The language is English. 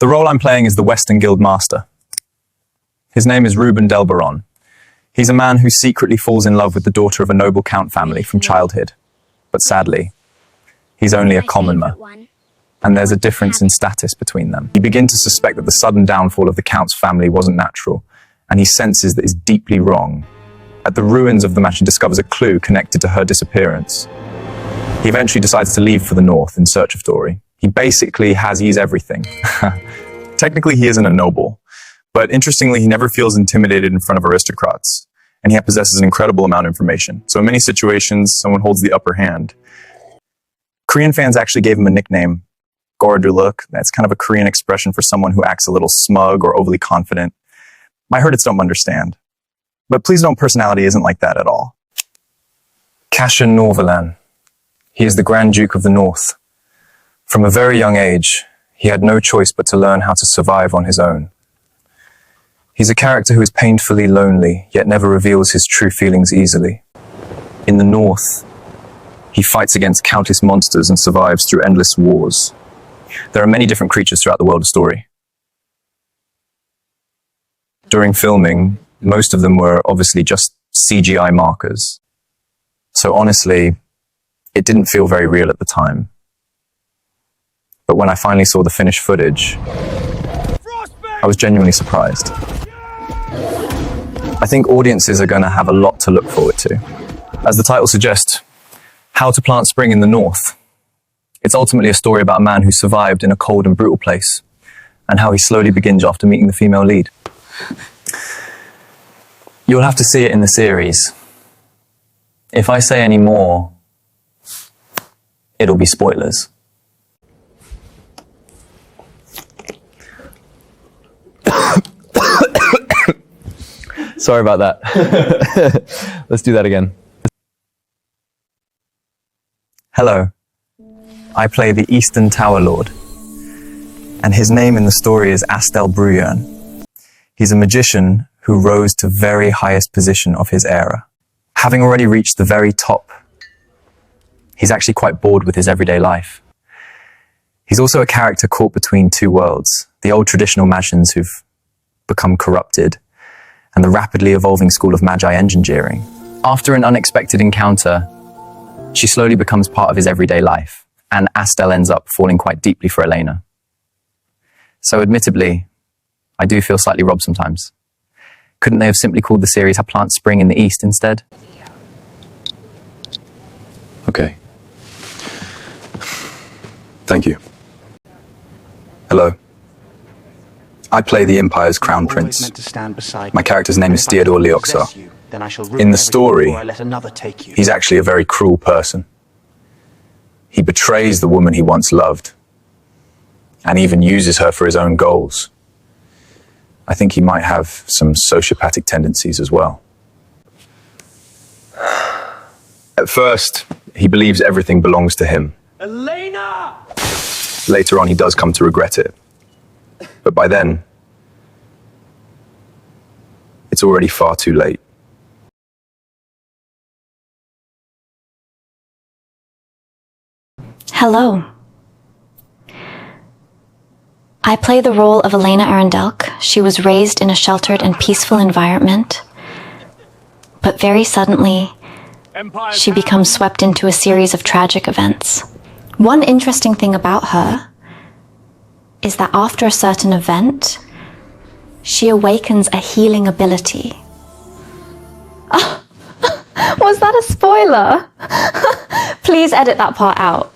The role I'm playing is the Western Guild Master. His name is Ruben Delbaron. He's a man who secretly falls in love with the daughter of a noble count family from childhood. But sadly, he's only a commoner. And there's a difference in status between them. You begin to suspect that the sudden downfall of the count's family wasn't natural, and he senses that it's deeply wrong. At the ruins of the mansion, he discovers a clue connected to her disappearance. He eventually decides to leave for the north in search of Dory. He basically he's everything. Technically, he isn't a noble, but interestingly, he never feels intimidated in front of aristocrats, and he possesses an incredible amount of information. So in many situations, someone holds the upper hand. Korean fans actually gave him a nickname, Goroduluk. That's kind of a Korean expression for someone who acts a little smug or overly confident. My herdits don't understand. But please note, personality isn't like that at all. Kashan Norvalan. He is the Grand Duke of the North. From a very young age, he had no choice but to learn how to survive on his own. He's a character who is painfully lonely, yet never reveals his true feelings easily. In the North, he fights against countless monsters and survives through endless wars. There are many different creatures throughout the world of story. During filming, most of them were obviously just CGI markers. So honestly, it didn't feel very real at the time. But when I finally saw the finished footage, I was genuinely surprised. I think audiences are going to have a lot to look forward to. As the title suggests, How to Plant Spring in the North. It's ultimately a story about a man who survived in a cold and brutal place, and how he slowly begins after meeting the female lead. You'll have to see it in the series. If I say any more, it'll be spoilers. Sorry about that. Let's do that again. Hello. I play the Eastern Tower Lord, and his name in the story is Astel Brujern. He's a magician who rose to very highest position of his era. Having already reached the very top, he's actually quite bored with his everyday life. He's also a character caught between two worlds, the old traditional magicians who've become corrupted, and the rapidly evolving school of magi engineering. After an unexpected encounter, she slowly becomes part of his everyday life, and Astel ends up falling quite deeply for Elena. So admittedly, I do feel slightly robbed sometimes. Couldn't they have simply called the series How Plant Spring in the East instead? Okay. Thank you. Hello. I play the Empire's Crown Prince. My character's name is Theodore Leoxar. In the story, he's actually a very cruel person. He betrays the woman he once loved, and even uses her for his own goals. I think he might have some sociopathic tendencies as well. At first, he believes everything belongs to him. Elena! Later on, he does come to regret it. But by then, it's already far too late. Hello. I play the role of Elena Arendelk. She was raised in a sheltered and peaceful environment, but very suddenly, she becomes swept into a series of tragic events. One interesting thing about her is that after a certain event, she awakens a healing ability. Oh, was that a spoiler? Please edit that part out.